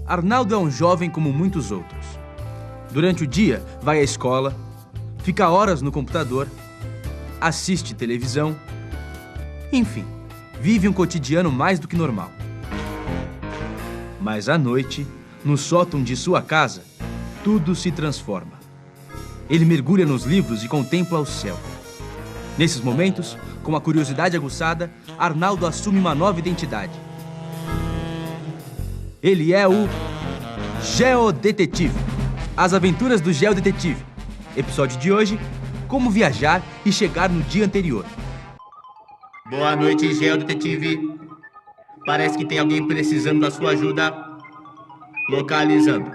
Arnaldo é um jovem como muitos outros. Durante o dia, vai à escola, fica horas no computador, assiste televisão, enfim, vive um cotidiano mais do que normal. Mas à noite, no sótão de sua casa, tudo se transforma. Ele mergulha nos livros e contempla o céu. Nesses momentos, com a curiosidade aguçada, Arnaldo assume uma nova identidade. Ele é o Geodetetive. As aventuras do Geodetetive. Episódio de hoje, como viajar e chegar no dia anterior. Boa noite, Geodetetive. Parece que tem alguém precisando da sua ajuda. Localizando.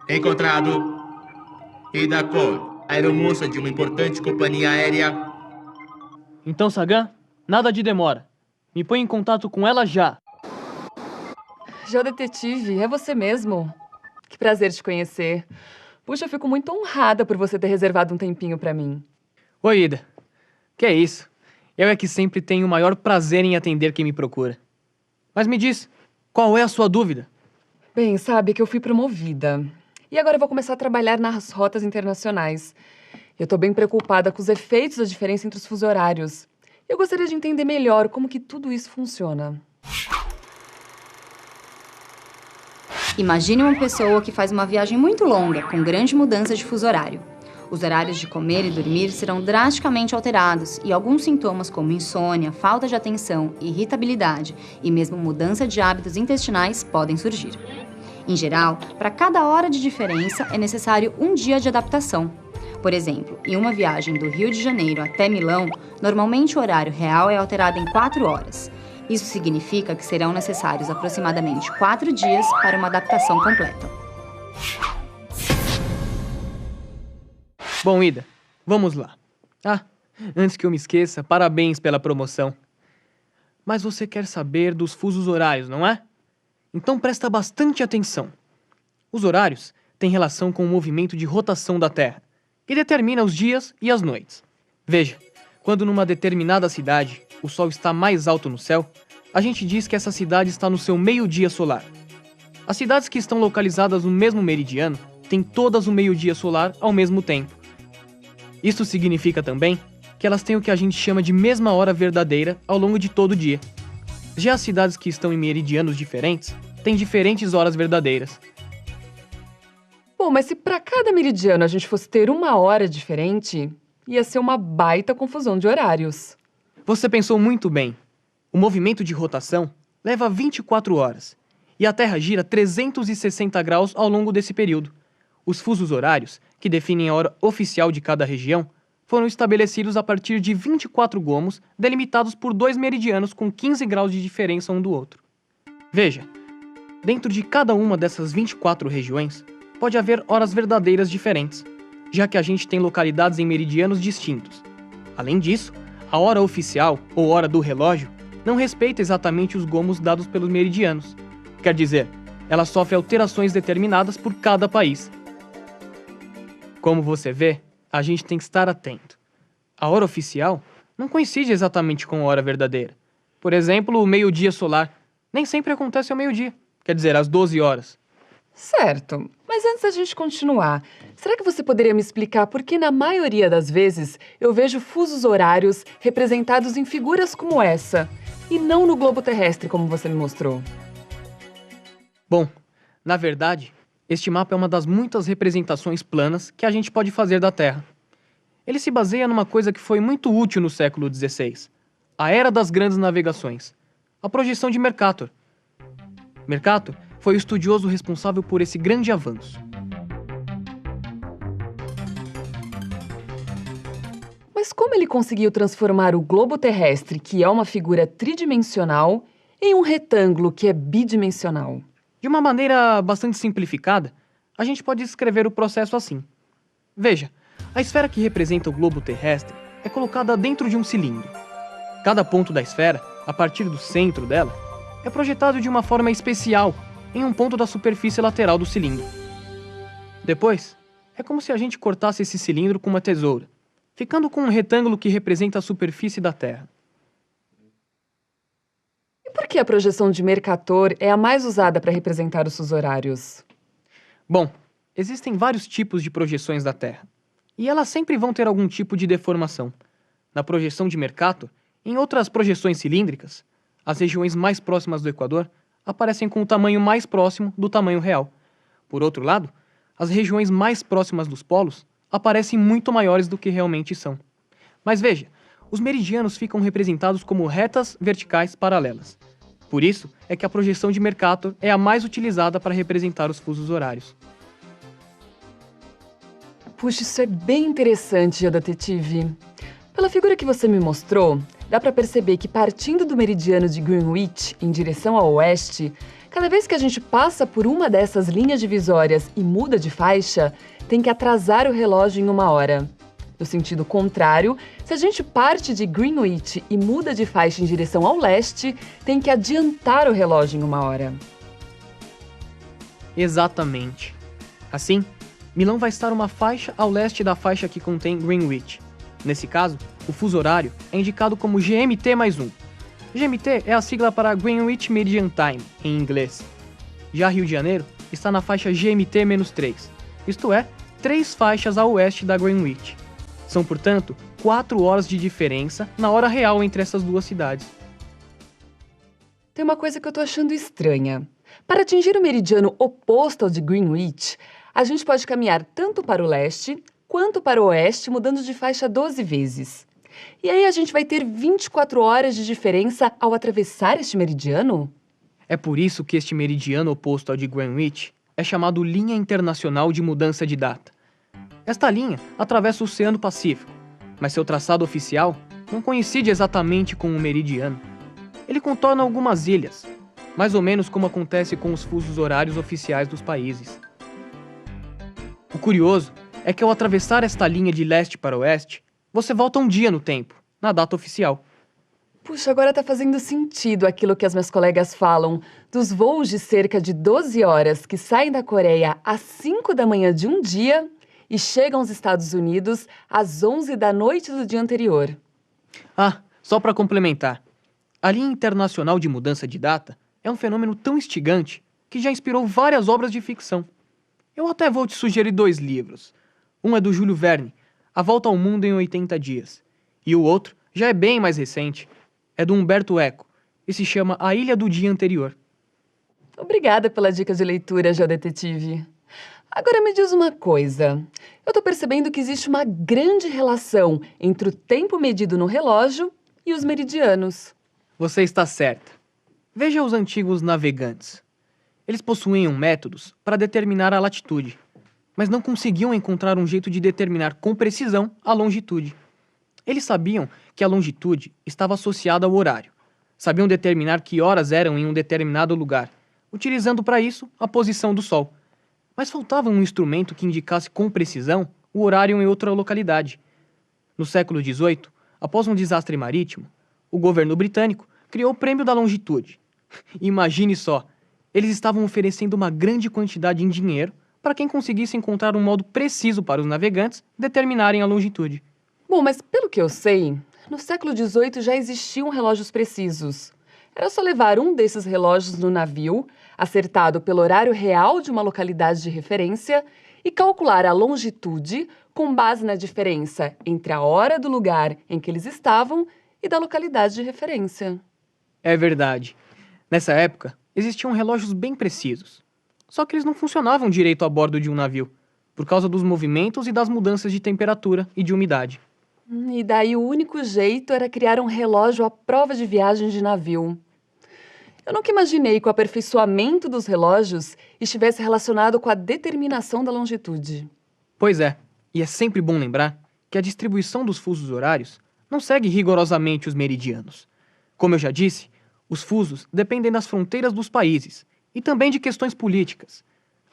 Encontrado. Ida Cole, aeromoça de uma importante companhia aérea. Então, Sagan, nada de demora. Me põe em contato com ela já. Geodetetive, é você mesmo? Que prazer te conhecer. Puxa, eu fico muito honrada por você ter reservado um tempinho pra mim. Oi, Ida. Que é isso? Eu é que sempre tenho o maior prazer em atender quem me procura. Mas me diz, qual é a sua dúvida? Bem, sabe que eu fui promovida. E agora eu vou começar a trabalhar nas rotas internacionais. Eu tô bem preocupada com os efeitos da diferença entre os fusos horários. Eu gostaria de entender melhor como que tudo isso funciona. Imagine uma pessoa que faz uma viagem muito longa, com grande mudança de fuso horário. Os horários de comer e dormir serão drasticamente alterados e alguns sintomas como insônia, falta de atenção, irritabilidade e mesmo mudança de hábitos intestinais podem surgir. Em geral, para cada hora de diferença é necessário um dia de adaptação. Por exemplo, em uma viagem do Rio de Janeiro até Milão, normalmente o horário real é alterado em 4 horas. Isso significa que serão necessários aproximadamente 4 dias para uma adaptação completa. Bom, Ida, vamos lá. Antes que eu me esqueça, parabéns pela promoção. Mas você quer saber dos fusos horários, não é? Então presta bastante atenção. Os horários têm relação com o movimento de rotação da Terra, que determina os dias e as noites. Veja, quando numa determinada cidade o Sol está mais alto no céu, a gente diz que essa cidade está no seu meio-dia solar. As cidades que estão localizadas no mesmo meridiano têm todas o meio-dia solar ao mesmo tempo. Isso significa também que elas têm o que a gente chama de mesma hora verdadeira ao longo de todo o dia. Já as cidades que estão em meridianos diferentes têm diferentes horas verdadeiras. Bom, mas se para cada meridiano a gente fosse ter uma hora diferente, ia ser uma baita confusão de horários. Você pensou muito bem. O movimento de rotação leva 24 horas e a Terra gira 360 graus ao longo desse período. Os fusos horários, que definem a hora oficial de cada região, foram estabelecidos a partir de 24 gomos delimitados por 2 meridianos com 15 graus de diferença um do outro. Veja, dentro de cada uma dessas 24 regiões, pode haver horas verdadeiras diferentes, já que a gente tem localidades em meridianos distintos. Além disso, a hora oficial, ou hora do relógio, não respeita exatamente os gomos dados pelos meridianos. Quer dizer, ela sofre alterações determinadas por cada país. Como você vê, a gente tem que estar atento. A hora oficial não coincide exatamente com a hora verdadeira. Por exemplo, o meio-dia solar nem sempre acontece ao meio-dia, quer dizer, às 12 horas. Certo, mas antes da gente continuar, será que você poderia me explicar por que na maioria das vezes eu vejo fusos horários representados em figuras como essa, e não no globo terrestre como você me mostrou? Bom, na verdade, este mapa é uma das muitas representações planas que a gente pode fazer da Terra. Ele se baseia numa coisa que foi muito útil no século XVI, a Era das Grandes Navegações, a projeção de Mercator. Mercator foi o estudioso responsável por esse grande avanço. Mas como ele conseguiu transformar o globo terrestre, que é uma figura tridimensional, em um retângulo que é bidimensional? De uma maneira bastante simplificada, a gente pode descrever o processo assim. Veja, a esfera que representa o globo terrestre é colocada dentro de um cilindro. Cada ponto da esfera, a partir do centro dela, é projetado de uma forma especial em um ponto da superfície lateral do cilindro. Depois, é como se a gente cortasse esse cilindro com uma tesoura, ficando com um retângulo que representa a superfície da Terra. que a projeção de Mercator é a mais usada para representar os fusos horários? Bom, existem vários tipos de projeções da Terra, e elas sempre vão ter algum tipo de deformação. Na projeção de Mercator, em outras projeções cilíndricas, as regiões mais próximas do Equador aparecem com o tamanho mais próximo do tamanho real. Por outro lado, as regiões mais próximas dos polos aparecem muito maiores do que realmente são. Mas veja, os meridianos ficam representados como retas verticais paralelas. Por isso é que a projeção de Mercator é a mais utilizada para representar os fusos horários. Puxa, isso é bem interessante, detetive. Pela figura que você me mostrou, dá para perceber que partindo do meridiano de Greenwich em direção ao oeste, cada vez que a gente passa por uma dessas linhas divisórias e muda de faixa, tem que atrasar o relógio em 1 hora. No sentido contrário, se a gente parte de Greenwich e muda de faixa em direção ao leste, tem que adiantar o relógio em 1 hora. Exatamente. Assim, Milão vai estar uma faixa ao leste da faixa que contém Greenwich. Nesse caso, o fuso horário é indicado como GMT+1. GMT é a sigla para Greenwich Median Time, em inglês. Já Rio de Janeiro está na faixa GMT-3, isto é, 3 faixas a oeste da Greenwich. São, portanto, 4 horas de diferença na hora real entre essas duas cidades. Tem uma coisa que eu tô achando estranha. Para atingir o meridiano oposto ao de Greenwich, a gente pode caminhar tanto para o leste quanto para o oeste, mudando de faixa 12 vezes. E aí a gente vai ter 24 horas de diferença ao atravessar este meridiano? É por isso que este meridiano oposto ao de Greenwich é chamado Linha Internacional de Mudança de Data. Esta linha atravessa o Oceano Pacífico, mas seu traçado oficial não coincide exatamente com o meridiano. Ele contorna algumas ilhas, mais ou menos como acontece com os fusos horários oficiais dos países. O curioso é que ao atravessar esta linha de leste para oeste, você volta um dia no tempo, na data oficial. Puxa, agora tá fazendo sentido aquilo que as minhas colegas falam, dos voos de cerca de 12 horas que saem da Coreia às 5 da manhã de um dia e chegam aos Estados Unidos às 11 da noite do dia anterior. Ah, só para complementar, a linha internacional de mudança de data é um fenômeno tão instigante que já inspirou várias obras de ficção. Eu até vou te sugerir 2 livros. Um é do Júlio Verne, A Volta ao Mundo em 80 Dias. E o outro já é bem mais recente. É do Humberto Eco e se chama A Ilha do Dia Anterior. Obrigada pela dica de leitura, Geodetetive. Agora me diz uma coisa. Eu tô percebendo que existe uma grande relação entre o tempo medido no relógio e os meridianos. Você está certa. Veja os antigos navegantes. Eles possuíam métodos para determinar a latitude, mas não conseguiam encontrar um jeito de determinar com precisão a longitude. Eles sabiam que a longitude estava associada ao horário. Sabiam determinar que horas eram em um determinado lugar, utilizando para isso a posição do Sol. Mas faltava um instrumento que indicasse com precisão o horário em outra localidade. No século XVIII, após um desastre marítimo, o governo britânico criou o Prêmio da Longitude. Imagine só, eles estavam oferecendo uma grande quantidade em dinheiro para quem conseguisse encontrar um modo preciso para os navegantes determinarem a longitude. Bom, mas pelo que eu sei, no século XVIII já existiam relógios precisos. Era só levar um desses relógios no navio, acertado pelo horário real de uma localidade de referência, e calcular a longitude com base na diferença entre a hora do lugar em que eles estavam e da localidade de referência. É verdade. Nessa época, existiam relógios bem precisos. Só que eles não funcionavam direito a bordo de um navio, por causa dos movimentos e das mudanças de temperatura e de umidade. E daí o único jeito era criar um relógio à prova de viagem de navio. Eu nunca imaginei que o aperfeiçoamento dos relógios estivesse relacionado com a determinação da longitude. Pois é, e é sempre bom lembrar que a distribuição dos fusos horários não segue rigorosamente os meridianos. Como eu já disse, os fusos dependem das fronteiras dos países e também de questões políticas.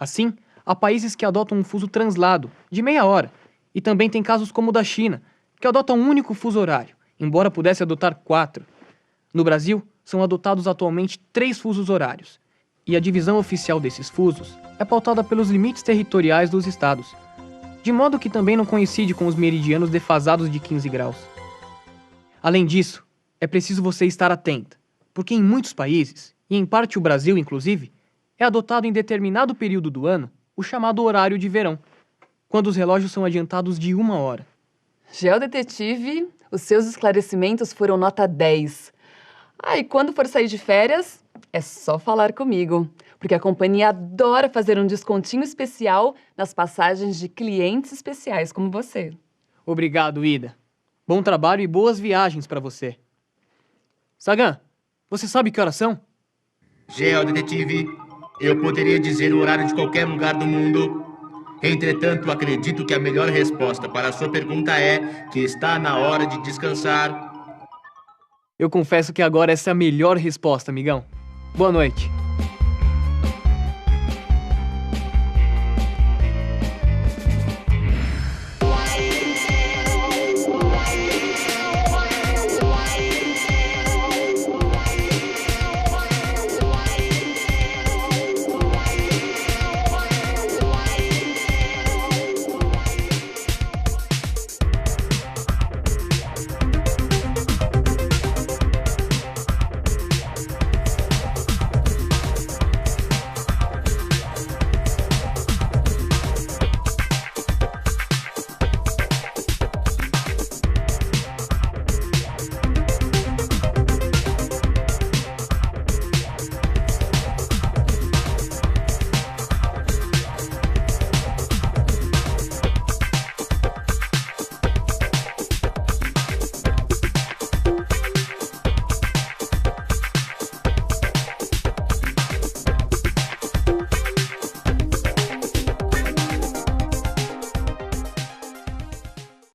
Assim, há países que adotam um fuso translado, de meia hora, e também tem casos como o da China, que adota um único fuso horário, embora pudesse adotar 4. No Brasil, são adotados atualmente 3 fusos horários, e a divisão oficial desses fusos é pautada pelos limites territoriais dos estados, de modo que também não coincide com os meridianos defasados de 15 graus. Além disso, é preciso você estar atenta, porque em muitos países, e em parte o Brasil inclusive, é adotado em determinado período do ano o chamado horário de verão, quando os relógios são adiantados de 1 hora. Geodetetive, os seus esclarecimentos foram nota 10. E quando for sair de férias, é só falar comigo, porque a companhia adora fazer um descontinho especial nas passagens de clientes especiais como você. Obrigado, Ida. Bom trabalho e boas viagens para você. Sagan, você sabe que horas são? Geodetetive, eu poderia dizer o horário de qualquer lugar do mundo. Entretanto, acredito que a melhor resposta para a sua pergunta é que está na hora de descansar. Eu confesso que agora essa é a melhor resposta, amigão. Boa noite.